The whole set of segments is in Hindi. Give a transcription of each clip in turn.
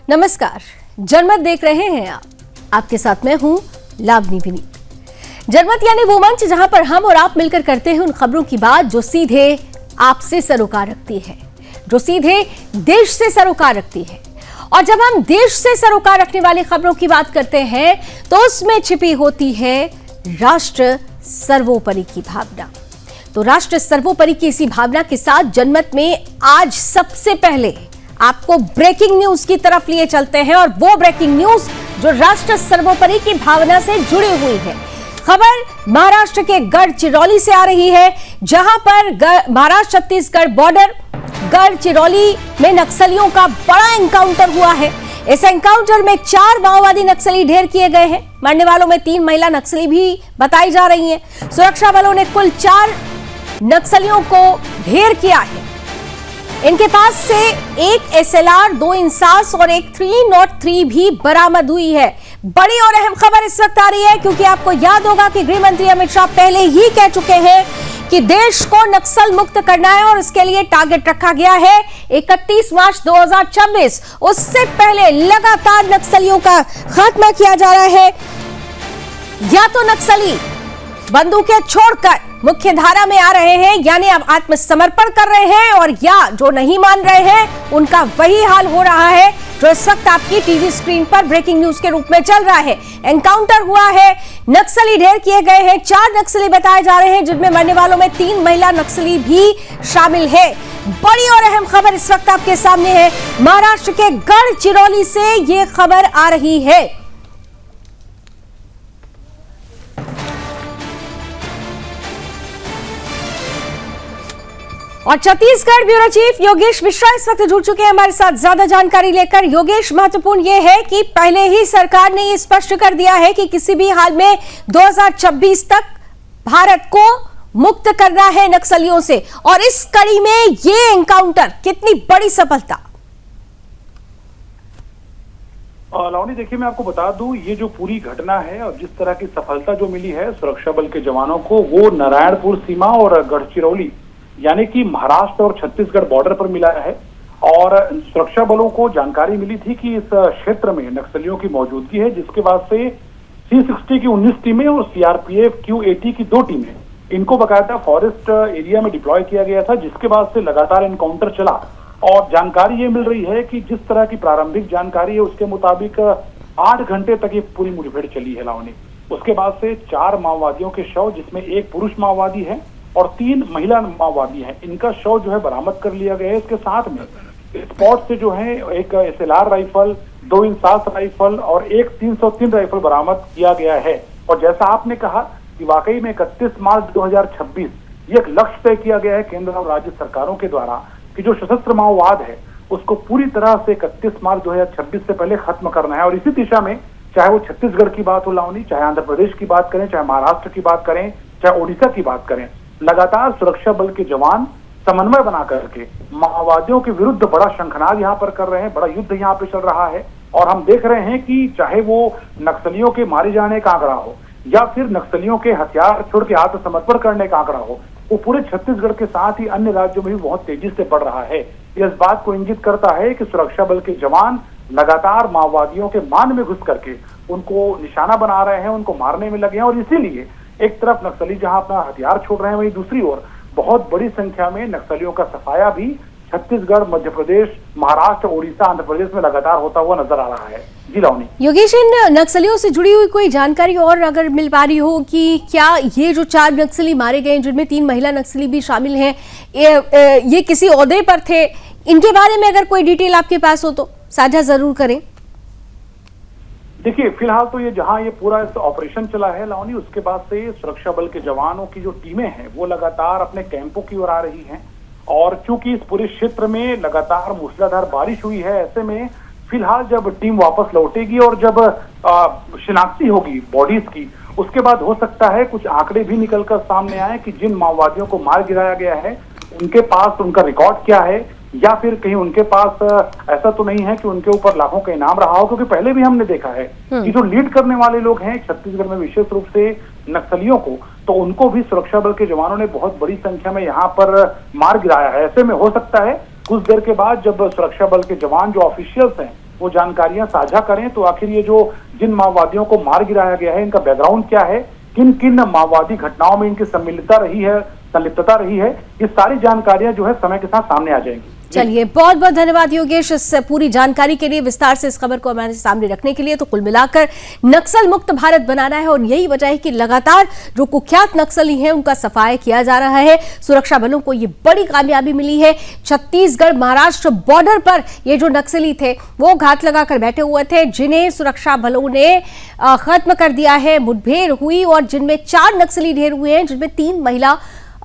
नमस्कार, जनमत देख रहे हैं आप। आपके साथ मैं हूं लावनी विनीत। जनमत यानी वो मंच जहां पर हम और आप मिलकर करते हैं उन खबरों की बात जो सीधे आपसे सरोकार रखती है, जो सीधे देश से सरोकार रखती है। और जब हम देश से सरोकार रखने वाली खबरों की बात करते हैं तो उसमें छिपी होती है राष्ट्र सर्वोपरि की भावना। तो राष्ट्र सर्वोपरि की इसी भावना के साथ जनमत में आज सबसे पहले आपको ब्रेकिंग न्यूज की तरफ लिए चलते हैं, और वो ब्रेकिंग न्यूज जो राष्ट्र सर्वोपरि की भावना से जुड़ी हुई है। खबर महाराष्ट्र के गढ़चिरौली से आ रही है, जहां पर महाराष्ट्र छत्तीसगढ़ बॉर्डर गढ़चिरौली में नक्सलियों का बड़ा एनकाउंटर हुआ है। इस एनकाउंटर में 4 माओवादी नक्सली ढेर किए गए हैं। मरने वालों में 3 महिला नक्सली भी बताई जा रही हैं। सुरक्षा बलों ने कुल 4 नक्सलियों को ढेर किया है। इनके पास से एक SLR, 2 इंसास और एक 303 भी बरामद हुई है। बड़ी और अहम खबर इस वक्त आ रही है क्योंकि आपको याद होगा कि गृह मंत्री अमित शाह पहले ही कह चुके हैं कि देश को नक्सल मुक्त करना है और इसके लिए टारगेट रखा गया है 31 मार्च 2026। उससे पहले लगातार नक्सलियों का खात्मा किया जा रहा है। या तो नक्सली बंदूकें छोड़कर मुख्य धारा में आ रहे हैं, यानी अब आत्मसमर्पण कर रहे हैं, और या जो नहीं मान रहे हैं उनका वही हाल हो रहा है जो इस वक्त आपकी टीवी स्क्रीन पर ब्रेकिंग न्यूज के रूप में चल रहा है। एनकाउंटर हुआ है, नक्सली ढेर किए गए हैं, 4 नक्सली बताए जा रहे हैं, जिनमें मरने वालों में 3 महिला नक्सली भी शामिल है। बड़ी और अहम खबर इस वक्त आपके सामने है। महाराष्ट्र के गढ़चिरौली से ये खबर आ रही है। और छत्तीसगढ़ ब्यूरो चीफ योगेश मिश्रा इस वक्त जुड़ चुके हैं हमारे साथ ज्यादा जानकारी लेकर। योगेश, महत्वपूर्ण यह है कि पहले ही सरकार ने ये स्पष्ट कर दिया है कि किसी भी हाल में 2026 तक भारत को मुक्त करना है नक्सलियों से, और इस कड़ी में ये एनकाउंटर कितनी बड़ी सफलता। लावनी, देखिए मैं आपको बता दूं, ये जो पूरी घटना है और जिस तरह की सफलता जो मिली है सुरक्षा बल के जवानों को, वो नारायणपुर सीमा और गढ़चिरौली यानी कि महाराष्ट्र और छत्तीसगढ़ बॉर्डर पर मिला है। और सुरक्षा बलों को जानकारी मिली थी कि इस क्षेत्र में नक्सलियों की मौजूदगी है, जिसके बाद से C60 की 19 टीमें और CRPF Q80 की 2 टीमें, इनको बकायदा फॉरेस्ट एरिया में डिप्लॉय किया गया था, जिसके बाद से लगातार एनकाउंटर चला। और जानकारी ये मिल रही है कि जिस तरह की प्रारंभिक जानकारी है उसके मुताबिक 8 घंटे तक ये पूरी मुठभेड़ चली है लावनी। उसके बाद से 4 माओवादियों के शव, जिसमें एक पुरुष माओवादी है और 3 महिला माओवादी हैं, इनका शव जो है बरामद कर लिया गया है। इसके साथ में स्पॉट से जो है एक SLR राइफल, 2 इंसास राइफल और एक 303 राइफल बरामद किया गया है। और जैसा आपने कहा कि वाकई में 31 मार्च 2026 ये एक लक्ष्य तय किया गया है केंद्र और राज्य सरकारों के द्वारा कि जो सशस्त्र माओवाद है उसको पूरी तरह से 31 मार्च 2026 से पहले खत्म करना है। और इसी दिशा में चाहे वो छत्तीसगढ़ की बात हो लावनी, चाहे आंध्र प्रदेश की बात करें, चाहे महाराष्ट्र की बात करें, चाहे ओडिशा की बात करें, लगातार सुरक्षा बल के जवान समन्वय बना करके माओवादियों के विरुद्ध बड़ा शंखनाद यहाँ पर कर रहे हैं। बड़ा युद्ध यहाँ पे चल रहा है। और हम देख रहे हैं कि चाहे वो नक्सलियों के मारे जाने का आंकड़ा हो या फिर नक्सलियों के हथियार छोड़ के आत्मसमर्पण करने का आंकड़ा हो, वो पूरे छत्तीसगढ़ के साथ ही अन्य राज्यों में भी बहुत तेजी से बढ़ रहा है। इस बात को इंगित करता है कि सुरक्षा बल के जवान लगातार माओवादियों के मान में घुस करके उनको निशाना बना रहे हैं, उनको मारने में लगे हैं। और इसीलिए एक तरफ नक्सली जहां अपना हथियार छोड़ रहे हैं, वहीं दूसरी ओर बहुत बड़ी संख्या में नक्सलियों का सफाया भी छत्तीसगढ़, मध्य प्रदेश, महाराष्ट्र, ओडिशा, आंध्र प्रदेश में लगातार होता हुआ नजर आ रहा है। जी लावनी। योगेश, इन नक्सलियों से जुड़ी हुई कोई जानकारी और अगर मिल पा रही हो कि क्या ये जो 4 नक्सली मारे गए, जिनमें 3 महिला नक्सली भी शामिल हैं, ये किसी ओहदे पर थे, इनके बारे में अगर कोई डिटेल आपके पास हो तो साझा जरूर करें। देखिए, फिलहाल तो ये जहां ये पूरा ऑपरेशन चला है लावनी, उसके बाद से सुरक्षा बल के जवानों की जो टीमें हैं वो लगातार अपने कैंपों की ओर आ रही हैं। और चूंकि इस पूरे क्षेत्र में लगातार मूसलाधार बारिश हुई है, ऐसे में फिलहाल जब टीम वापस लौटेगी और जब शिनाख्ती होगी बॉडीज की, उसके बाद हो सकता है कुछ आंकड़े भी निकलकर सामने आए कि जिन माओवादियों को मार गिराया गया है उनके पास उनका रिकॉर्ड क्या है, या फिर कहीं उनके पास ऐसा तो नहीं है कि उनके ऊपर लाखों का इनाम रहा हो। क्योंकि पहले भी हमने देखा है कि जो लीड करने वाले लोग हैं छत्तीसगढ़ में विशेष रूप से नक्सलियों को, तो उनको भी सुरक्षा बल के जवानों ने बहुत बड़ी संख्या में यहाँ पर मार गिराया है। ऐसे में हो सकता है कुछ देर के बाद जब सुरक्षा बल के जवान जो ऑफिशियल्स हैं वो जानकारियां साझा करें। तो आखिर ये जो जिन माओवादियों को मार गिराया गया है, इनका बैकग्राउंड क्या है, किन किन माओवादी घटनाओं में इनकी संलिप्तता रही है, ये सारी जानकारियां जो है समय के साथ सामने आ जाएंगी। चलिए, बहुत बहुत धन्यवाद योगेश इस पूरी जानकारी के लिए, विस्तार से इस खबर को हमारे सामने रखने के लिए। तो कुल मिलाकर नक्सल मुक्त भारत बनाना है और यही वजह है कि लगातार जो कुख्यात नक्सली हैं उनका सफाया किया जा रहा है। सुरक्षा बलों को ये बड़ी कामयाबी मिली है। छत्तीसगढ़ महाराष्ट्र बॉर्डर पर ये जो नक्सली थे वो घात लगाकर बैठे हुए थे, जिन्हें सुरक्षा बलों ने खत्म कर दिया है। मुठभेड़ हुई और जिनमें 4 नक्सली ढेर हुए हैं, जिनमें 3 महिला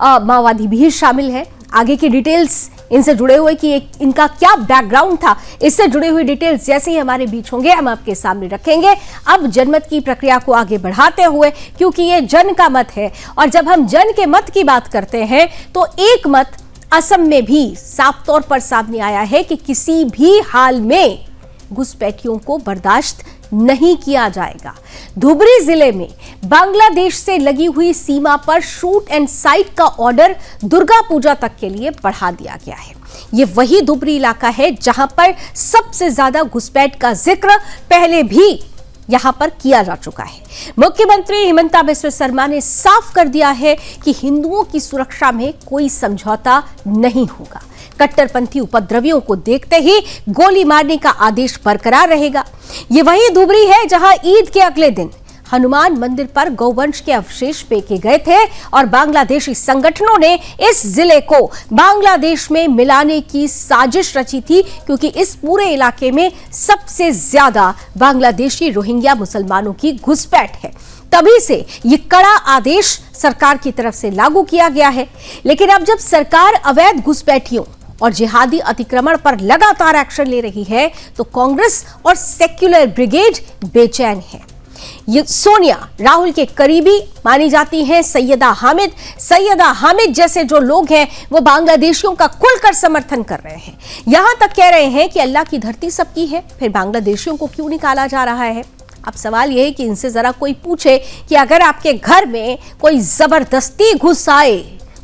माओवादी भी शामिल है। आगे की डिटेल्स इनसे जुड़े हुए कि इनका क्या बैकग्राउंड था, इससे जुड़े हुए डिटेल्स जैसे ही हमारे बीच होंगे हम आपके सामने रखेंगे। अब जनमत की प्रक्रिया को आगे बढ़ाते हुए, क्योंकि ये जन का मत है और जब हम जन के मत की बात करते हैं तो एक मत असम में भी साफ तौर पर सामने आया है कि किसी भी हाल में घुसपैठियों को बर्दाश्त नहीं किया जाएगा। धुबरी जिले में बांग्लादेश से लगी हुई सीमा पर शूट एंड साइट का ऑर्डर दुर्गा पूजा तक के लिए बढ़ा दिया गया है। ये वही धुबरी इलाका है जहां पर सबसे ज्यादा घुसपैठ का जिक्र पहले भी यहां पर किया जा चुका है। मुख्यमंत्री हिमंता बिस्वा शर्मा ने साफ कर दिया है कि हिंदुओं की सुरक्षा में कोई समझौता नहीं होगा। कट्टरपंथी उपद्रवियों को देखते ही गोली मारने का आदेश बरकरार रहेगा। ये वही धुबरी है जहां ईद के अगले दिन हनुमान मंदिर पर गौवंश के अवशेष फेंके गए थे और बांग्लादेशी संगठनों ने इस जिले को बांग्लादेश में मिलाने की साजिश रची थी, क्योंकि इस पूरे इलाके में सबसे ज्यादा बांग्लादेशी रोहिंग्या मुसलमानों की घुसपैठ है। तभी से ये कड़ा आदेश सरकार की तरफ से लागू किया गया है। लेकिन अब जब सरकार अवैध घुसपैठियों और जिहादी अतिक्रमण पर लगातार एक्शन ले रही है तो कांग्रेस और सेक्युलर ब्रिगेड बेचैन है। ये सोनिया राहुल के करीबी मानी जाती हैं सैयदा हामिद जैसे जो लोग हैं वो बांग्लादेशियों का खुलकर समर्थन कर रहे हैं। यहां तक कह रहे हैं कि अल्लाह की धरती सबकी है, फिर बांग्लादेशियों को क्यों निकाला जा रहा है। अब सवाल यह है कि इनसे जरा कोई पूछे कि अगर आपके घर में कोई जबरदस्ती घुस आए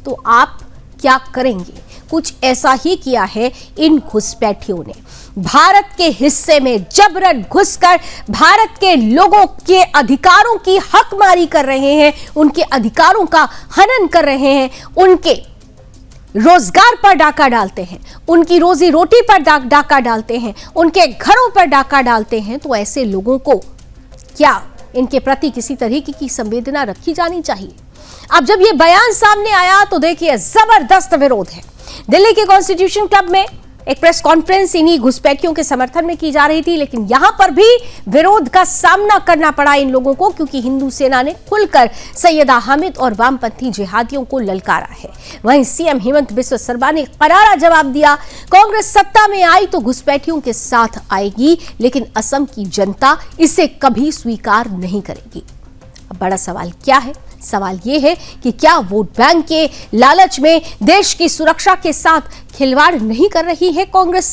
तो आप क्या करेंगे। कुछ ऐसा ही किया है इन घुसपैठियों ने। भारत के हिस्से में जबरन घुसकर भारत के लोगों के अधिकारों की हकमारी कर रहे हैं, उनके अधिकारों का हनन कर रहे हैं, उनके रोजगार पर डाका डालते हैं, उनकी रोजी रोटी पर डाका डालते हैं, उनके घरों पर डाका डालते हैं। तो ऐसे लोगों को क्या इनके प्रति किसी तरीके की संवेदना रखी जानी चाहिए। अब जब ये बयान सामने आया तो देखिए जबरदस्त विरोध है। दिल्ली के कॉन्स्टिट्यूशन क्लब में एक प्रेस कॉन्फ्रेंस इन्हीं घुसपैठियों के समर्थन में की जा रही थी, लेकिन यहां पर भी विरोध का सामना करना पड़ा इन लोगों को, क्योंकि हिंदू सेना ने खुलकर सैयदा हामिद और वामपंथी जिहादियों को ललकारा है। वहीं सीएम हिमंता बिस्वा शर्मा ने करारा जवाब दिया, कांग्रेस सत्ता में आई तो घुसपैठियों के साथ आएगी, लेकिन असम की जनता इसे कभी स्वीकार नहीं करेगी। अब बड़ा सवाल क्या है? सवाल यह है कि क्या वोट बैंक के लालच में देश की सुरक्षा के साथ खिलवाड़ नहीं कर रही है कांग्रेस?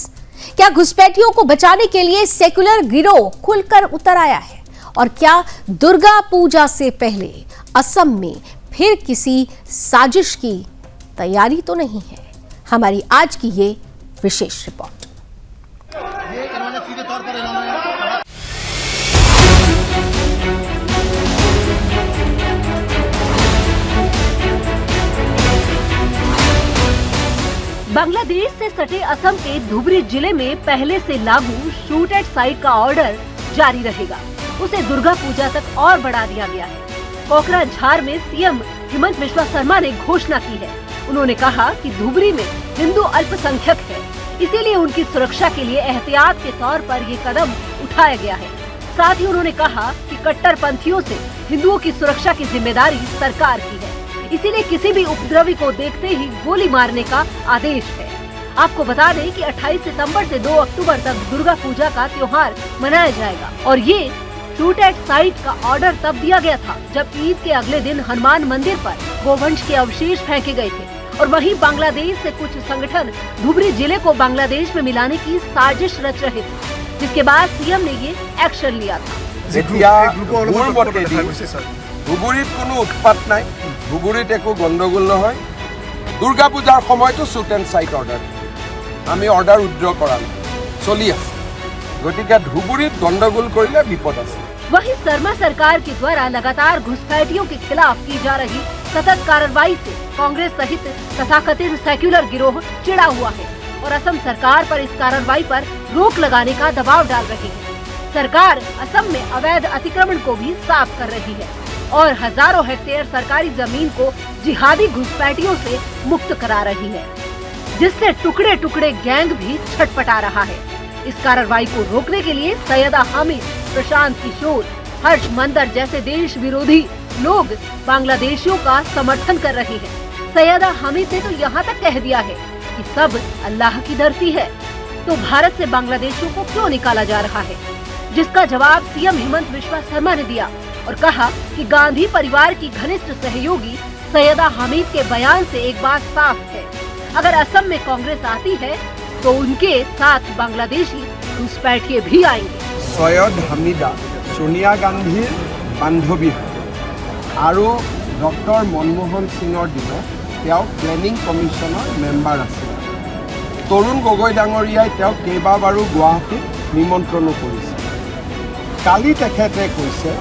क्या घुसपैठियों को बचाने के लिए सेक्युलर गिरोह खुलकर उतर आया है? और क्या दुर्गा पूजा से पहले असम में फिर किसी साजिश की तैयारी तो नहीं है? हमारी आज की ये विशेष रिपोर्ट। बांग्लादेश से सटे असम के धुबरी जिले में पहले से लागू शूट एट साइट का ऑर्डर जारी रहेगा। उसे दुर्गा पूजा तक और बढ़ा दिया गया है। कोकराझार में सीएम हिमंता बिस्वा शर्मा ने घोषणा की है। उन्होंने कहा कि धुबरी में हिंदू अल्पसंख्यक है, इसीलिए उनकी सुरक्षा के लिए एहतियात के तौर पर ये कदम उठाया गया है। साथ ही उन्होंने कहा कि कट्टरपंथियों से हिंदुओं की सुरक्षा की जिम्मेदारी सरकार की है, इसीलिए किसी भी उपद्रवी को देखते ही गोली मारने का आदेश है। आपको बता दें कि 28 सितंबर से 2 अक्टूबर तक दुर्गा पूजा का त्योहार मनाया जाएगा और ये शूट एट साइट का ऑर्डर तब दिया गया था जब ईद के अगले दिन हनुमान मंदिर पर गोवंश के अवशेष फेंके गए थे। और वहीं बांग्लादेश से कुछ संगठन धुबरी जिले को बांग्लादेश में मिलाने की साजिश रच रहे थे, जिसके बाद सीएम ने ये एक्शन लिया था। ধুবুৰীত কোনো উৎপাত নাই, ধুবুৰীত একো গণ্ডগোল নহয়। দুৰ্গা পূজাৰ সময়তো শ্বুট এণ্ড চাইট অৰ্ডাৰ, আমি অৰ্ডাৰ উইথড্ৰ কৰা নাই, চলি আছে। गतिके धुबुरीत गंडगोल करिले विपद आछे। वहीं शर्मा सरकार के द्वारा लगातार घुसपैठियों के खिलाफ की जा रही सतत कार्रवाई से कांग्रेस सहित तथाकथित सेक्युलर गिरोह चिढ़ा हुआ है और असम सरकार पर इस कार्रवाई पर रोक लगाने का दबाव डाल रही है। सरकार असम में अवैध अतिक्रमण को भी साफ कर रही है और हजारों हेक्टेयर सरकारी जमीन को जिहादी घुसपैठियों से मुक्त करा रही है, जिससे टुकड़े टुकड़े गैंग भी छटपटा रहा है। इस कार्रवाई को रोकने के लिए सैयदा हामिद, प्रशांत किशोर, हर्ष मंदर जैसे देश विरोधी लोग बांग्लादेशियों का समर्थन कर रहे हैं। सैयदा हामिद ने तो यहाँ तक कह दिया है कि सब अल्लाह की धरती है, तो भारत से बांग्लादेशियों को क्यों निकाला जा रहा है, जिसका जवाब सीएम हेमंत बिस्वा शर्मा ने दिया और कहा कि गांधी परिवार की घनिष्ठ सहयोगी सैयदा हामिद के बयान से एक बात साफ है, अगर असम में कांग्रेस आती है तो उनके साथ बांग्लादेशी घुसपैठिए भी आएंगे। सैयद हामिदा सोनिया गांधीर बान्धवी और डॉक्टर मनमोहन सिंगर दिन प्लेनिंग कमिशनर मेम्बार आछिल। तरुण गगৈ डांगरियाय केइबाबारो गुवाहाटीत निमंत्रणो करिছে। काली तेखेते কৈছে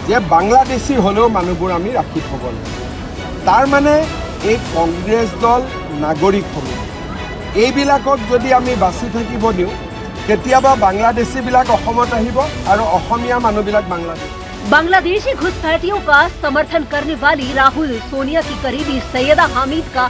जे बांग्लादेशी हलेও মানুহবোৰ আমি ৰাখি থব লাগে। तार माने এই কংগ্ৰেছ দল নাগৰিকসমূহ এইবিলাকক যদি আমি বাছি থাকিব দিওঁ কেতিয়াবা বাংলাদেশীবিলাক অসমত আহিব আৰু অসমীয়া মানুহবিলাক বাংলাদেশ। बांग्लादेशी घुसपैठियों का समर्थन करने वाली राहुल सोनिया की करीबी सैयदा हामिद का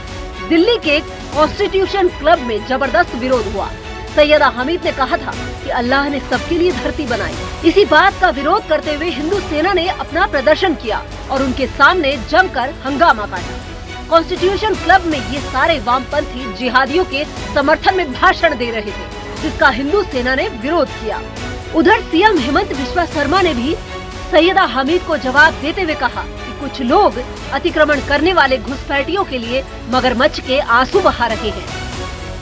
दिल्ली के कॉन्स्टिट्यूशन क्लब में जबरदस्त विरोध हुआ। सैयदा हामिद ने कहा था कि अल्लाह ने सबके लिए धरती बनाई। इसी बात का विरोध करते हुए हिंदू सेना ने अपना प्रदर्शन किया और उनके सामने जमकर हंगामा काटा। कॉन्स्टिट्यूशन क्लब में ये सारे वामपंथी जिहादियों के समर्थन में भाषण दे रहे थे, जिसका हिंदू सेना ने विरोध किया। उधर सीएम हेमंत बिस्वा शर्मा ने भी सैयदा हामिद को जवाब देते हुए कहा कि कुछ लोग अतिक्रमण करने वाले घुसपैठियों के लिए मगरमच्छ के आंसू बहा रहे हैं।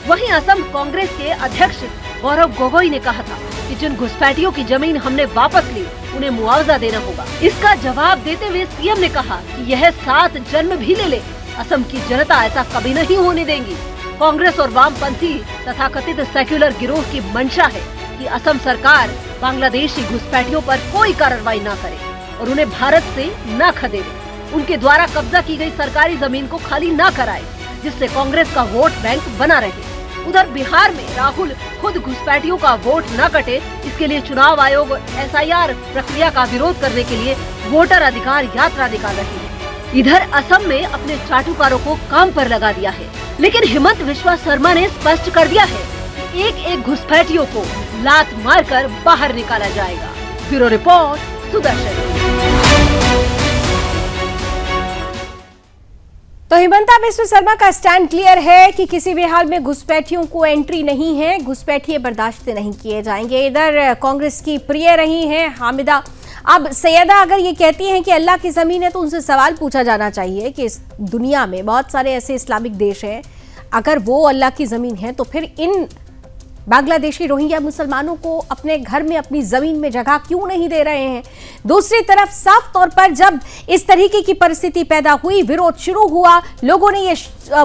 वहीं असम कांग्रेस के अध्यक्ष गौरव गोगोई ने कहा था कि जिन घुसपैठियों की जमीन हमने वापस ली उन्हें मुआवजा देना होगा। इसका जवाब देते हुए सीएम ने कहा कि यह 7 जन्म भी ले ले, असम की जनता ऐसा कभी नहीं होने देंगी। कांग्रेस और वामपंथी तथा कथित सेक्युलर गिरोह की मंशा है कि असम सरकार बांग्लादेशी घुसपैठियों पर कोई कार्रवाई न करे और उन्हें भारत से न खदेड़े, उनके द्वारा कब्जा की गई सरकारी जमीन को खाली न कराए, जिससे कांग्रेस का वोट बैंक बना रहे। उधर बिहार में राहुल खुद घुसपैठियों का वोट न कटे, इसके लिए चुनाव आयोग SIR प्रक्रिया का विरोध करने के लिए वोटर अधिकार यात्रा निकाल रही है। इधर असम में अपने चाटुकारों को काम पर लगा दिया है, लेकिन हेमंत बिस्वा शर्मा ने स्पष्ट कर दिया है कि एक एक घुसपैठियों को लात मारकर बाहर निकाला जाएगा। Bureau report, Sudarshan. तो हेमंता बिस्वा शर्मा का स्टैंड क्लियर है कि किसी भी हाल में घुसपैठियों को एंट्री नहीं है, घुसपैठिए बर्दाश्त नहीं किए जाएंगे। इधर कांग्रेस की प्रिय रही हैं हामिदा। अब सैयदा अगर ये कहती हैं कि अल्लाह की ज़मीन है तो उनसे सवाल पूछा जाना चाहिए कि इस दुनिया में बहुत सारे ऐसे इस्लामिक देश हैं, अगर वो अल्लाह की ज़मीन है तो फिर इन बांग्लादेशी रोहिंग्या मुसलमानों को अपने घर में अपनी ज़मीन में जगह क्यों नहीं दे रहे हैं। दूसरी तरफ साफ तौर पर जब इस तरीके की परिस्थिति पैदा हुई, विरोध शुरू हुआ, लोगों ने ये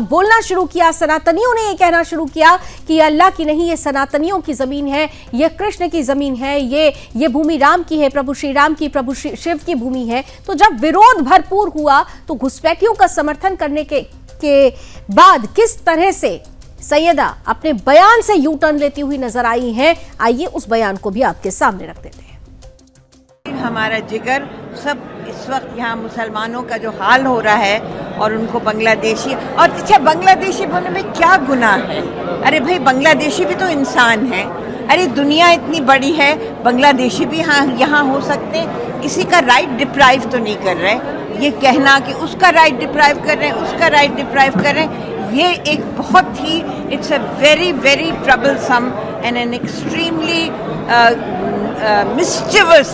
बोलना शुरू किया, सनातनियों ने ये कहना शुरू किया कि अल्लाह की नहीं, ये सनातनियों की ज़मीन है, ये कृष्ण की ज़मीन है, ये भूमि राम की है, प्रभु श्री राम की, प्रभु शिव की भूमि है। तो जब विरोध भरपूर हुआ तो घुसपैठियों का समर्थन करने के बाद किस तरह से सैयदा अपने बयान से यू टर्न लेती हुई नजर आई हैं, आइए उस बयान को भी आपके सामने रख देते हैं। हमारा जिगर सब इस वक्त यहाँ मुसलमानों का जो हाल हो रहा है और उनको बांग्लादेशी, और अच्छा बांग्लादेशी बोलने में क्या गुनाह है? अरे भाई बांग्लादेशी भी तो इंसान है। अरे दुनिया इतनी बड़ी है, बांग्लादेशी भी यहाँ हो सकते हैं। किसी का राइट डिप्राइव तो नहीं कर रहे। ये कहना कि उसका राइट डिप्राइव कर रहे हैं, उसका राइट डिप्राइव कर रहे हैं, ये एक बहुत ही it's a very very troublesome and an extremely mischievous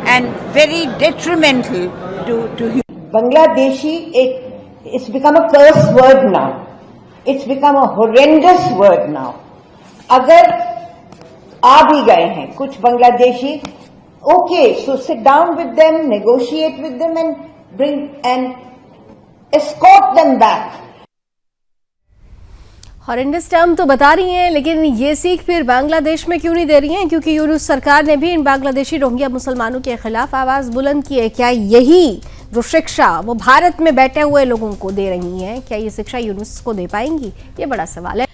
and very detrimental to Bangladeshi एक it's become a curse word now, it's become a horrendous word now. अगर आ भी गए हैं कुछ Bangladeshi, okay, so sit down with them, negotiate with them and bring and escort them back. Horrendous term तो बता रही हैं, लेकिन ये सीख फिर बांग्लादेश में क्यों नहीं दे रही हैं? क्योंकि यूनुस सरकार ने भी इन बांग्लादेशी रोहिंग्या मुसलमानों के खिलाफ आवाज बुलंद की है। क्या यही जो शिक्षा वो भारत में बैठे हुए लोगों को दे रही हैं, क्या ये शिक्षा यूनुस को दे पाएंगी? ये बड़ा सवाल है।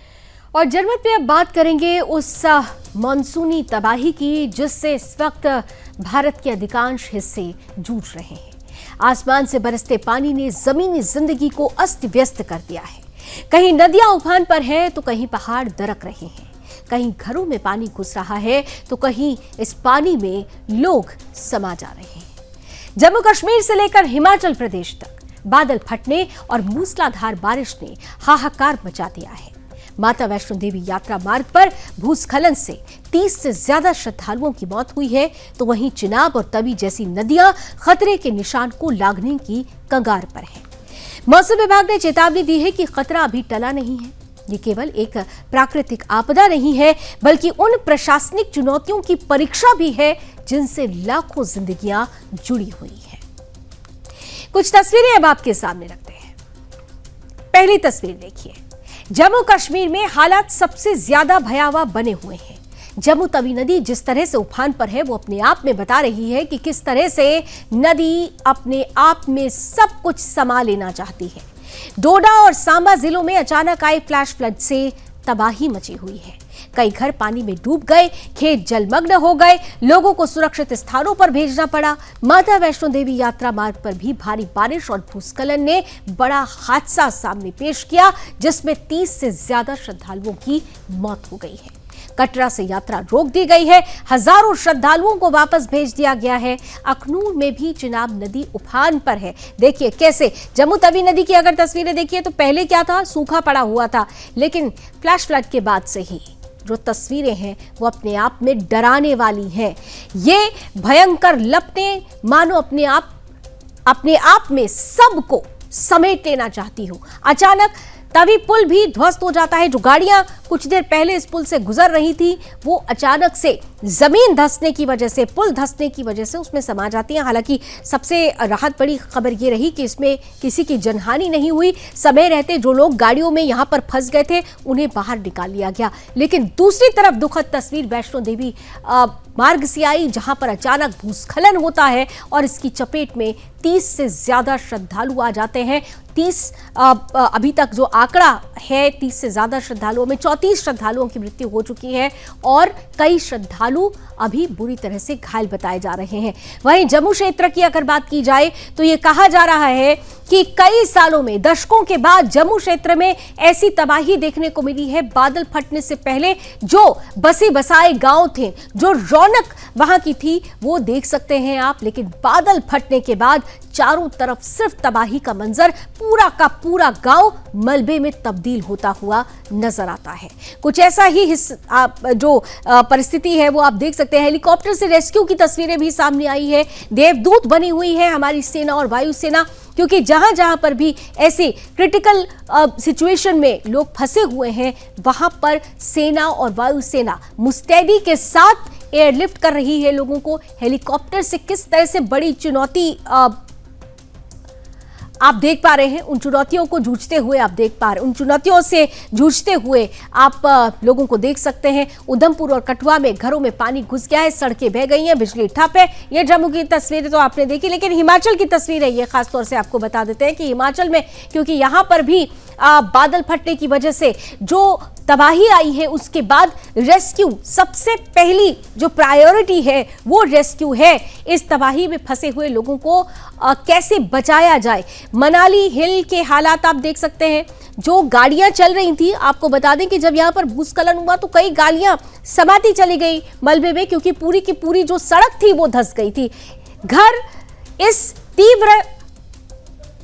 और जनमत पे अब बात करेंगे उस मानसूनी तबाही की जिससे इस वक्त भारत के अधिकांश हिस्से जूझ रहे हैं। आसमान से बरसते पानी ने जमीनी जिंदगी को अस्त व्यस्त कर दिया है। कहीं नदियां उफान पर हैं तो कहीं पहाड़ दरक रहे हैं, कहीं घरों में पानी घुस रहा है तो कहीं इस पानी में लोग समा जा रहे हैं। जम्मू कश्मीर से लेकर हिमाचल प्रदेश तक बादल फटने और मूसलाधार बारिश ने हाहाकार मचा दिया है। माता वैष्णो देवी यात्रा मार्ग पर भूस्खलन से 30 से ज्यादा श्रद्धालुओं की मौत हुई है, तो वहीं चिनाब और तवी जैसी नदियां खतरे के निशान को लागने की कगार पर है। मौसम विभाग ने चेतावनी दी है कि खतरा अभी टला नहीं है। ये केवल एक प्राकृतिक आपदा नहीं है, बल्कि उन प्रशासनिक चुनौतियों की परीक्षा भी है जिनसे लाखों जिंदगियां जुड़ी हुई हैं। कुछ तस्वीरें अब आपके सामने रखते हैं। पहली तस्वीर देखिए। जम्मू कश्मीर में हालात सबसे ज्यादा भयावह बने हुए हैं। जम्मू तवी नदी जिस तरह से उफान पर है वो अपने आप में बता रही है कि किस तरह से नदी अपने आप में सब कुछ समा लेना चाहती है। डोडा और सांबा जिलों में अचानक आए फ्लैश फ्लड से तबाही मची हुई है। कई घर पानी में डूब गए, खेत जलमग्न हो गए, लोगों को सुरक्षित स्थानों पर भेजना पड़ा। माता वैष्णो देवी यात्रा मार्ग पर भी भारी बारिश और भूस्खलन ने बड़ा हादसा सामने पेश किया, जिसमें 30 से ज्यादा श्रद्धालुओं की मौत हो गई है। कटरा से यात्रा रोक दी गई है, हजारों श्रद्धालुओं को वापस भेज दिया गया है। अखनूर में भी चिनाब नदी उफान पर है। देखिए कैसे जम्मू तवी नदी की अगर तस्वीरें देखिए तो पहले क्या था, सूखा पड़ा हुआ था, लेकिन फ्लैश फ्लड के बाद से ही जो तस्वीरें हैं वो अपने आप में डराने वाली हैं। ये भयंकर लपटें मानो अपने आप में सबको समेट लेना चाहती हो। अचानक तभी पुल भी ध्वस्त हो जाता है। जो गाड़ियां कुछ देर पहले इस पुल से गुजर रही थी वो अचानक से जमीन धंसने की वजह से, पुल धंसने की वजह से उसमें समा जाती हैं। हालांकि सबसे राहत बड़ी खबर ये रही कि इसमें किसी की जनहानि नहीं हुई। समय रहते जो लोग गाड़ियों में यहां पर फंस गए थे उन्हें बाहर निकाल लिया गया। लेकिन दूसरी तरफ दुखद तस्वीर वैष्णो देवी मार्ग से आई, जहां पर अचानक भूस्खलन होता है और इसकी चपेट में 30 से ज्यादा श्रद्धालु आ जाते हैं। 30 अभी तक जो आंकड़ा है 30 से ज्यादा श्रद्धालुओं में 34 श्रद्धालुओं की मृत्यु हो चुकी है और कई श्रद्धालु अभी बुरी तरह से घायल बताए जा रहे हैं। वहीं जम्मू क्षेत्र की अगर बात की जाए तो ये कहा जा रहा है कि कई सालों में, दशकों के बाद जम्मू क्षेत्र में ऐसी तबाही देखने को मिली है। बादल फटने से पहले जो बसे बसाए गांव थे, जो रौनक वहां की थी, वो देख सकते हैं आप। लेकिन बादल फटने के बाद चारों तरफ सिर्फ तबाही का मंजर, पूरा का पूरा गांव मलबे में तब्दील होता हुआ नजर आता है। कुछ ऐसा ही जो परिस्थिति है वो आप देख सकते हैं। हेलीकॉप्टर से रेस्क्यू की तस्वीरें भी सामने आई है। देवदूत बनी हुई है हमारी सेना और वायुसेना, क्योंकि जहां जहां पर भी ऐसे क्रिटिकल सिचुएशन में लोग फंसे हुए हैं वहां पर सेना और वायुसेना मुस्तैदी के साथ एयरलिफ्ट कर रही है लोगों को। हेलीकॉप्टर से किस तरह से बड़ी चुनौती आप देख पा रहे हैं, उन चुनौतियों को जूझते हुए आप देख पा रहे हैं, उन चुनौतियों से जूझते हुए आप लोगों को देख सकते हैं। उधमपुर और कठुआ में घरों में पानी घुस गया है, सड़कें बह गई हैं, बिजली ठप है। ये जम्मू की तस्वीरें तो आपने देखी, लेकिन हिमाचल की तस्वीर है ये। खासतौर से आपको बता देते हैं कि हिमाचल में, क्योंकि यहां पर भी बादल फटने की वजह से जो तबाही आई है उसके बाद रेस्क्यू, सबसे पहली जो प्रायोरिटी है वो रेस्क्यू है। इस तबाही में फंसे हुए लोगों को कैसे बचाया जाए। मनाली हिल के हालात आप देख सकते हैं। जो गाड़ियां चल रही थी, आपको बता दें कि जब यहां पर भूस्खलन हुआ तो कई गाड़ियां समाती चली गई मलबे में, क्योंकि पूरी की पूरी जो सड़क थी वो धंस गई थी। घर इस तीव्र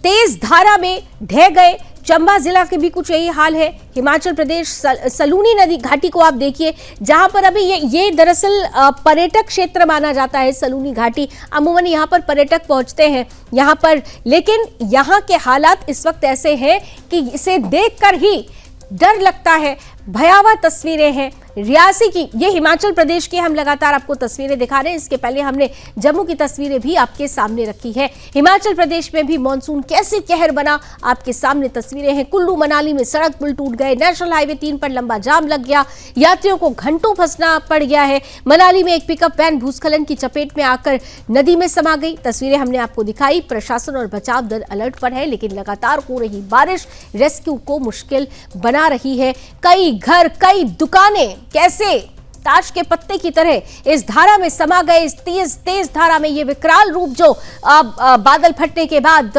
तेज धारा में ढह गए। चंबा जिला के भी कुछ यही हाल है। हिमाचल प्रदेश सलूनी नदी घाटी को आप देखिए, जहां पर अभी ये दरअसल पर्यटक क्षेत्र माना जाता है। सलूनी घाटी अमूमन यहां पर पर्यटक पहुंचते हैं यहां पर, लेकिन यहां के हालात इस वक्त ऐसे हैं कि इसे देखकर ही डर लगता है। भयावह तस्वीरें हैं रियासी की। ये हिमाचल प्रदेश की हम लगातार आपको तस्वीरें दिखा रहे हैं। इसके पहले हमने जम्मू की तस्वीरें भी आपके सामने रखी है। हिमाचल प्रदेश में भी मॉनसून कैसे कहर बना, आपके सामने तस्वीरें हैं। कुल्लू मनाली में सड़क पुल टूट गए, नेशनल हाईवे 3 पर लंबा जाम लग गया, यात्रियों को घंटों फंसना पड़ गया है। मनाली में एक पिकअप वैन भूस्खलन की चपेट में आकर नदी में समा गई। तस्वीरें हमने आपको दिखाई। प्रशासन और बचाव दल अलर्ट पर है, लेकिन लगातार हो रही बारिश रेस्क्यू को मुश्किल बना रही है। कई घर, कई दुकानें कैसे ताश के पत्ते की तरह इस धारा में समा गए। इस तेज धारा में ये विकराल रूप जो बादल फटने के बाद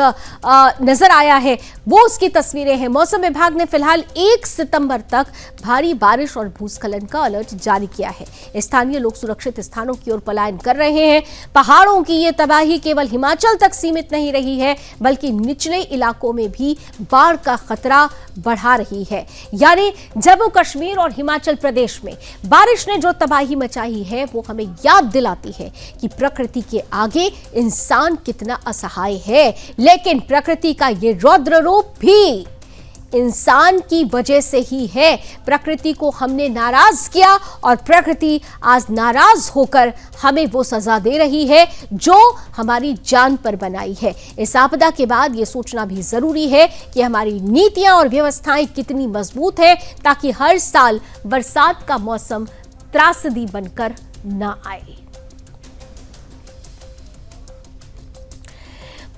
नजर आया है, वो उसकी तस्वीरें हैं। मौसम विभाग ने फिलहाल 1 सितंबर तक भारी बारिश और भूस्खलन का अलर्ट जारी किया है। स्थानीय लोग सुरक्षित स्थानों की ओर पलायन कर रहे हैं। पहाड़ों की ये तबाही केवल हिमाचल तक सीमित नहीं रही है, बल्कि निचले इलाकों में भी बाढ़ का खतरा बढ़ा रही है। यानी जम्मू कश्मीर और हिमाचल प्रदेश में बारिश ने जो तबाही मचाई है, वो हमें याद दिलाती है कि प्रकृति के आगे इंसान कितना असहाय है। लेकिन प्रकृति का ये रौद्र रूप भी इंसान की वजह से ही है। प्रकृति को हमने नाराज किया और प्रकृति आज नाराज होकर हमें वो सजा दे रही है जो हमारी जान पर बनाई है। इस आपदा के बाद ये सोचना भी जरूरी है कि हमारी नीतियां और व्यवस्थाएं कितनी मजबूत है, ताकि हर साल बरसात का मौसम त्रासदी बनकर ना आए।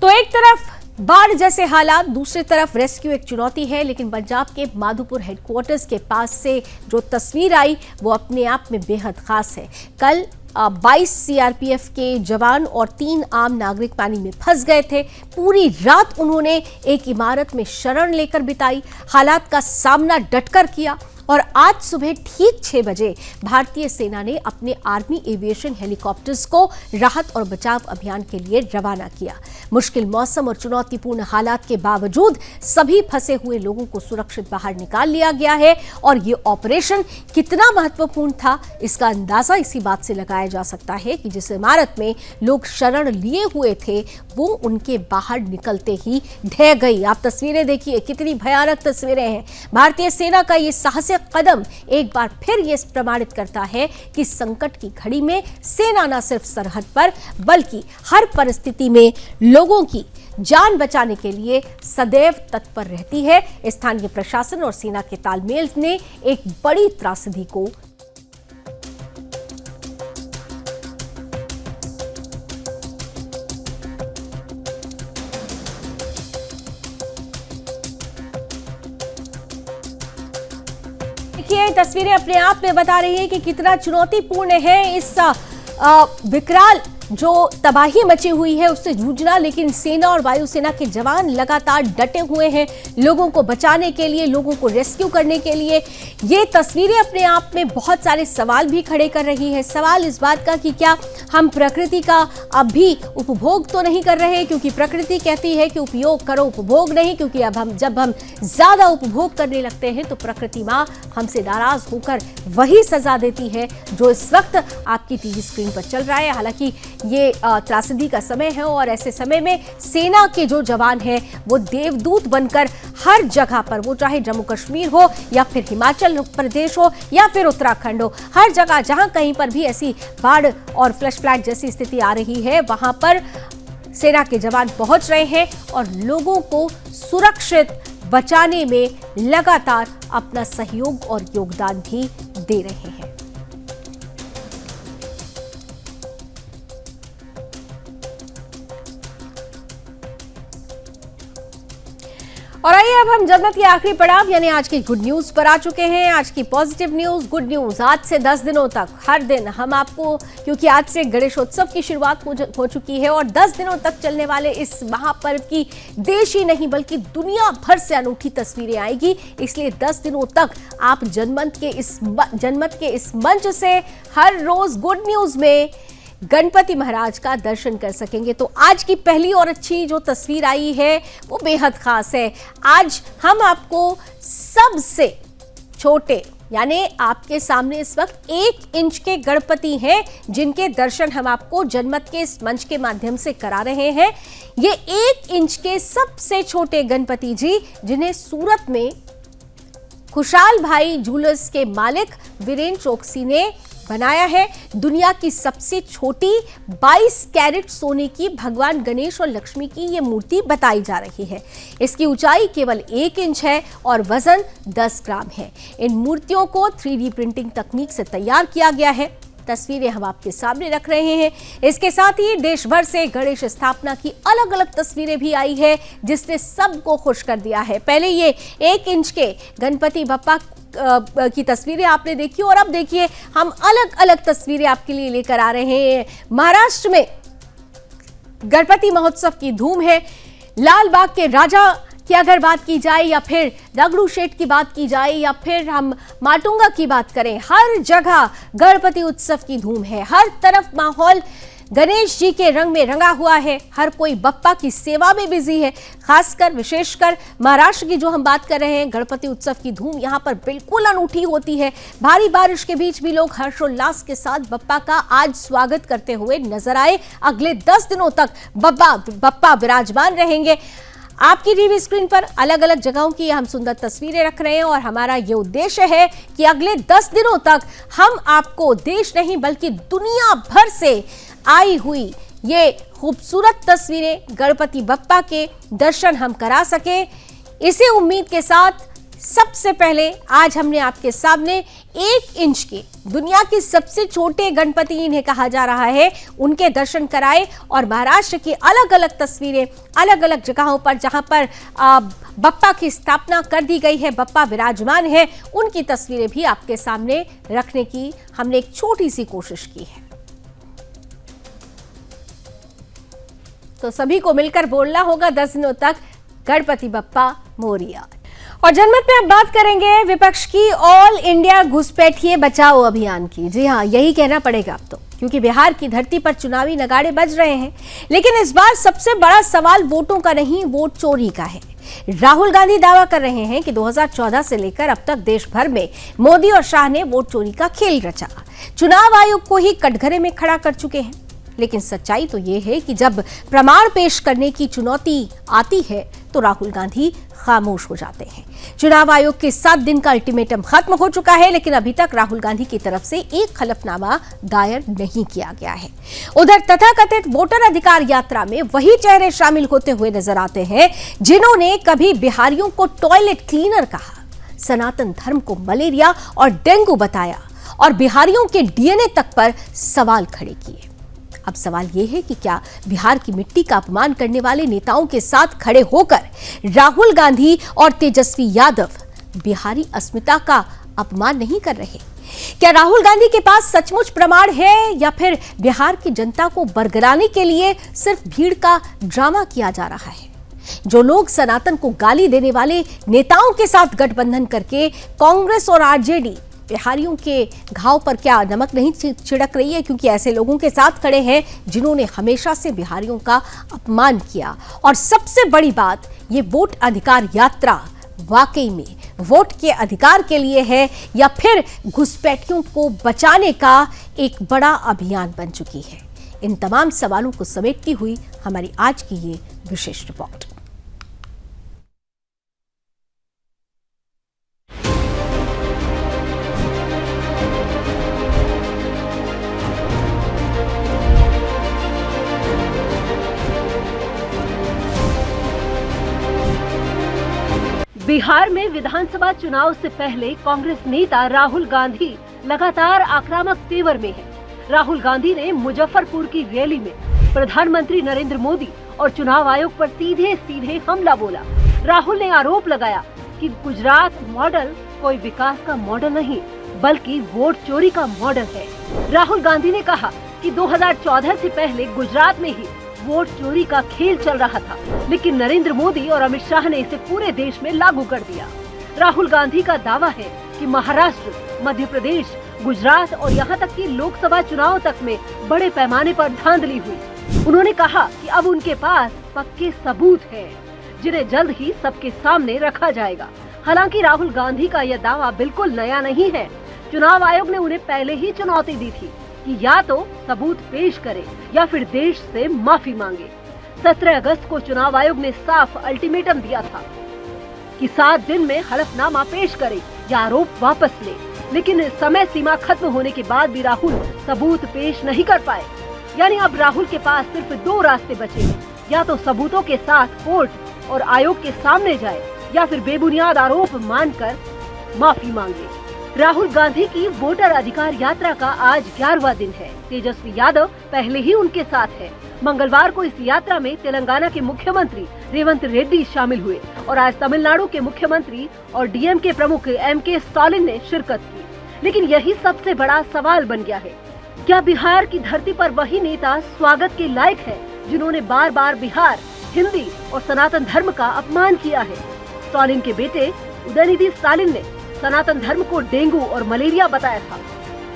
तो एक तरफ बाढ़ जैसे हालात, दूसरी तरफ रेस्क्यू एक चुनौती है। लेकिन पंजाब के माधोपुर हेडक्वार्टर्स के पास से जो तस्वीर आई, वो अपने आप में बेहद खास है। कल 22 सीआरपीएफ के जवान और 3 आम नागरिक पानी में फंस गए थे। पूरी रात उन्होंने एक इमारत में शरण लेकर बिताई, हालात का सामना डटकर किया और आज सुबह ठीक 6 बजे भारतीय सेना ने अपने आर्मी एविएशन हेलीकॉप्टर्स को राहत और बचाव अभियान के लिए रवाना किया। मुश्किल मौसम और चुनौतीपूर्ण हालात के बावजूद सभी फंसे हुए लोगों को सुरक्षित बाहर निकाल लिया गया है। और ये ऑपरेशन कितना महत्वपूर्ण था, इसका अंदाजा इसी बात से लगाया जा सकता है कि जिस इमारत में लोग शरण लिए हुए थे, वो उनके बाहर निकलते ही ढह गई। आप तस्वीरें देखिए, कितनी भयानक तस्वीरें हैं। भारतीय सेना का ये साहसिक कदम एक बार फिर ये प्रमाणित करता है कि संकट की घड़ी में सेना न सिर्फ सरहद पर, बल्कि हर परिस्थिति में लोगों की जान बचाने के लिए सदैव तत्पर रहती है। स्थानीय प्रशासन और सेना के तालमेल ने एक बड़ी त्रासदी को तस्वीरें अपने आप में बता रही है कि कितना चुनौतीपूर्ण है इस विकराल जो तबाही मची हुई है उससे जूझना। लेकिन सेना और वायुसेना के जवान लगातार डटे हुए हैं लोगों को बचाने के लिए, लोगों को रेस्क्यू करने के लिए। ये तस्वीरें अपने आप में बहुत सारे सवाल भी खड़े कर रही है। सवाल इस बात का कि क्या हम प्रकृति का अब भी उपभोग तो नहीं कर रहे, क्योंकि प्रकृति कहती है कि उपयोग करो, उपभोग नहीं। क्योंकि अब जब हम ज्यादा उपभोग करने लगते हैं तो प्रकृति माँ हमसे नाराज होकर वही सजा देती है जो इस वक्त आपकी टीवी स्क्रीन पर चल रहा है। हालांकि ये त्रासदी का समय है और ऐसे समय में सेना के जो जवान हैं वो देवदूत बनकर हर जगह पर, वो चाहे जम्मू कश्मीर हो या फिर हिमाचल प्रदेश हो या फिर उत्तराखंड हो, हर जगह जहां कहीं पर भी ऐसी बाढ़ और फ्लैश फ्लड जैसी स्थिति आ रही है, वहां पर सेना के जवान पहुंच रहे हैं और लोगों को सुरक्षित बचाने में लगातार अपना सहयोग और योगदान भी दे रहे हैं। और आइए अब हम जन्नत के आखिरी पड़ाव यानी आज की गुड न्यूज पर आ चुके हैं। आज की पॉजिटिव न्यूज, गुड न्यूज। आज से 10 दिनों तक हर दिन हम आपको, क्योंकि आज से गणेशोत्सव की शुरुआत हो चुकी है और 10 दिनों तक चलने वाले इस महापर्व की देश ही नहीं बल्कि दुनिया भर से अनूठी तस्वीरें आएगी। इसलिए 10 दिनों तक आप जनमत के इस मंच से हर रोज गुड न्यूज में गणपति महाराज का दर्शन कर सकेंगे। तो आज की पहली और अच्छी जो तस्वीर आई है वो बेहद खास है। आज हम आपको सबसे छोटे, यानी आपके सामने इस वक्त 1 इंच के गणपति हैं जिनके दर्शन हम आपको जनमत के इस मंच के माध्यम से करा रहे हैं। ये 1 इंच के सबसे छोटे गणपति जी, जिन्हें सूरत में खुशहाल भाई ज्वेलर्स के मालिक वीरेंद्र चौकसी ने बनाया है। दुनिया की सबसे छोटी 22 कैरेट सोने की भगवान गणेश और लक्ष्मी की ये मूर्ति बताई जा रही है। इसकी ऊंचाई केवल 1 इंच है और वजन 10 ग्राम है। इन मूर्तियों को 3D प्रिंटिंग तकनीक से तैयार किया गया है। तस्वीरें हम आपके सामने रख रहे हैं। इसके साथ ही देश भर से गणेश स्थापना की अलग अलग तस्वीरें भी आई है, जिसने सबको खुश कर दिया है। पहले ये 1 इंच के गणपति बप्पा की तस्वीरें आपने देखी और अब देखिए हम अलग अलग तस्वीरें आपके लिए लेकर आ रहे हैं। महाराष्ट्र में गणपति महोत्सव की धूम है। लाल बाग के राजा की अगर बात की जाए या फिर दगड़ू शेठ की बात की जाए या फिर हम माटुंगा की बात करें, हर जगह गणपति उत्सव की धूम है। हर तरफ माहौल गणेश जी के रंग में रंगा हुआ है। हर कोई बप्पा की सेवा में बिजी है। खासकर विशेषकर महाराष्ट्र की जो हम बात कर रहे हैं, गणपति उत्सव की धूम यहाँ पर बिल्कुल अनूठी होती है। भारी बारिश के बीच भी लोग हर्षोल्लास के साथ बप्पा का आज स्वागत करते हुए नजर आए। अगले 10 दिनों तक बप्पा विराजमान रहेंगे। आपकी टीवी स्क्रीन पर अलग अलग जगहों की हम सुंदर तस्वीरें रख रहे हैं और हमारा ये उद्देश्य है कि अगले 10 दिनों तक हम आपको देश नहीं बल्कि दुनिया भर से आई हुई ये खूबसूरत तस्वीरें गणपति बप्पा के दर्शन हम करा सके। इसी उम्मीद के साथ सबसे पहले आज हमने आपके सामने 1 इंच के दुनिया के सबसे छोटे गणपति इन्हें कहा जा रहा है, उनके दर्शन कराए और महाराष्ट्र की अलग अलग तस्वीरें अलग अलग जगहों पर जहां पर बप्पा की स्थापना कर दी गई है, बप्पा विराजमान है, उनकी तस्वीरें भी आपके सामने रखने की हमने एक छोटी सी कोशिश की है। तो सभी को मिलकर बोलना होगा 10 दिनों तक गणपति बप्पा मोरिया। और जनमत में अब बात करेंगे विपक्ष की ऑल इंडिया घुसपैठिए बचाओ अभियान की। जी हाँ, यही कहना पड़ेगा अब तो, क्योंकि बिहार की धरती पर चुनावी नगाड़े बज रहे हैं। लेकिन इस बार सबसे बड़ा सवाल वोटों का नहीं, वोट चोरी का है। राहुल गांधी दावा कर रहे हैं कि 2014 से लेकर अब तक देश भर में मोदी और शाह ने वोट चोरी का खेल रचा, चुनाव आयोग को ही कटघरे में खड़ा कर चुके हैं। लेकिन सच्चाई तो ये है कि जब प्रमाण पेश करने की चुनौती आती है तो राहुल गांधी खामोश हो जाते हैं। चुनाव आयोग के 7 दिन का अल्टीमेटम खत्म हो चुका है, लेकिन अभी तक राहुल गांधी की तरफ से एक हलफनामा दायर नहीं किया गया है। उधर तथाकथित वोटर अधिकार यात्रा में वही चेहरे शामिल होते हुए नजर आते हैं जिन्होंने कभी बिहारियों को टॉयलेट क्लीनर कहा, सनातन धर्म को मलेरिया और डेंगू बताया और बिहारियों के डीएनए तक पर सवाल खड़े किए। अब सवाल यह है कि क्या बिहार की मिट्टी का अपमान करने वाले नेताओं के साथ खड़े होकर राहुल गांधी और तेजस्वी यादव बिहारी अस्मिता का अपमान नहीं कर रहे? क्या राहुल गांधी के पास सचमुच प्रमाण है या फिर बिहार की जनता को बरगलाने के लिए सिर्फ भीड़ का ड्रामा किया जा रहा है? जो लोग सनातन को गाली देने वाले नेताओं के साथ गठबंधन करके कांग्रेस और आरजेडी बिहारियों के घाव पर क्या नमक नहीं छिड़क रही है, क्योंकि ऐसे लोगों के साथ खड़े हैं जिन्होंने हमेशा से बिहारियों का अपमान किया। और सबसे बड़ी बात, ये वोट अधिकार यात्रा वाकई में वोट के अधिकार के लिए है या फिर घुसपैठियों को बचाने का एक बड़ा अभियान बन चुकी है? इन तमाम सवालों को समेटती हुई हमारी आज की ये विशेष रिपोर्ट। बिहार में विधानसभा चुनाव से पहले कांग्रेस नेता राहुल गांधी लगातार आक्रामक तेवर में है। राहुल गांधी ने मुजफ्फरपुर की रैली में प्रधानमंत्री नरेंद्र मोदी और चुनाव आयोग पर सीधे सीधे हमला बोला। राहुल ने आरोप लगाया कि गुजरात मॉडल कोई विकास का मॉडल नहीं बल्कि वोट चोरी का मॉडल है। राहुल गांधी ने कहा कि 2014 से पहले गुजरात में ही वोट चोरी का खेल चल रहा था, लेकिन नरेंद्र मोदी और अमित शाह ने इसे पूरे देश में लागू कर दिया। राहुल गांधी का दावा है कि महाराष्ट्र, मध्य प्रदेश, गुजरात और यहाँ तक कि लोकसभा चुनाव तक में बड़े पैमाने पर धांधली हुई। उन्होंने कहा कि अब उनके पास पक्के सबूत हैं, जिन्हें जल्द ही सबके सामने रखा जाएगा। हालांकि राहुल गांधी का यह दावा बिल्कुल नया नहीं है। चुनाव आयोग ने उन्हें पहले ही चुनौती दी थी कि या तो सबूत पेश करे या फिर देश से माफी मांगे। 17 अगस्त को चुनाव आयोग ने साफ अल्टीमेटम दिया था। कि 7 दिन में हलफनामा पेश करे या आरोप वापस ले, लेकिन समय सीमा खत्म होने के बाद भी राहुल सबूत पेश नहीं कर पाए। यानी अब राहुल के पास सिर्फ 2 रास्ते बचे हैं, या तो सबूतों के साथ कोर्ट और आयोग के सामने जाए या फिर बेबुनियाद आरोप मानकर माफी मांगे। राहुल गांधी की वोटर अधिकार यात्रा का आज 11वां दिन है। तेजस्वी यादव पहले ही उनके साथ है। मंगलवार को इस यात्रा में तेलंगाना के मुख्यमंत्री रेवंत रेड्डी शामिल हुए और आज तमिलनाडु के मुख्यमंत्री और डीएमके प्रमुख एमके स्टालिन ने शिरकत की। लेकिन यही सबसे बड़ा सवाल बन गया है, क्या बिहार की धरती पर वही नेता स्वागत के लायक है जिन्होंने बार बार बिहार, हिंदी और सनातन धर्म का अपमान किया है? स्टालिन के बेटे उदयनिधि स्टालिन ने सनातन धर्म को डेंगू और मलेरिया बताया था।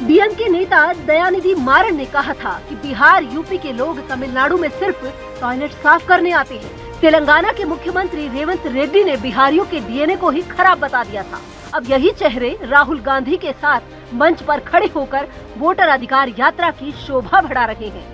डीएमके नेता दयानिधि मारन ने कहा था कि बिहार, यूपी के लोग तमिलनाडु में सिर्फ टॉयलेट साफ करने आते हैं। तेलंगाना के मुख्यमंत्री रेवंत रेड्डी ने बिहारियों के डीएनए को ही खराब बता दिया था। अब यही चेहरे राहुल गांधी के साथ मंच पर खड़े होकर वोटर अधिकार यात्रा की शोभा बढ़ा रहे हैं।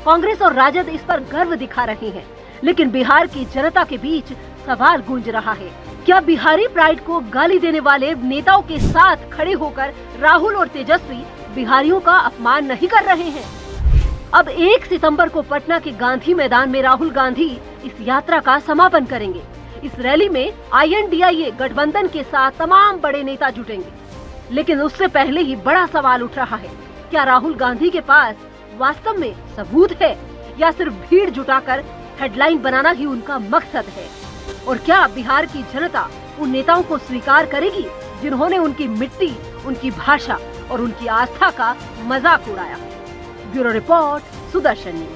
कांग्रेस और राजद इस पर गर्व दिखा रहे हैं, लेकिन बिहार की जनता के बीच सवाल गूंज रहा है, क्या बिहारी प्राइड को गाली देने वाले नेताओं के साथ खड़े होकर राहुल और तेजस्वी बिहारियों का अपमान नहीं कर रहे हैं? अब 1 सितंबर को पटना के गांधी मैदान में राहुल गांधी इस यात्रा का समापन करेंगे। इस रैली में INDIA गठबंधन के साथ तमाम बड़े नेता जुटेंगे। लेकिन उससे पहले ही बड़ा सवाल उठ रहा है, क्या राहुल गांधी के पास वास्तव में सबूत है या सिर्फ भीड़ जुटाकर हेडलाइन बनाना ही उनका मकसद है? और क्या बिहार की जनता उन नेताओं को स्वीकार करेगी जिन्होंने उनकी मिट्टी, उनकी भाषा और उनकी आस्था का मजाक उड़ाया? Bureau report, Sudarshan news.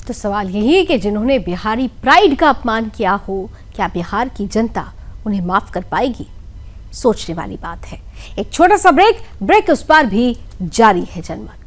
तो सवाल यही है कि जिन्होंने बिहारी प्राइड का अपमान किया हो, क्या बिहार की जनता उन्हें माफ कर पाएगी? सोचने वाली बात है। एक छोटा सा ब्रेक उस पार भी जारी है जनमत।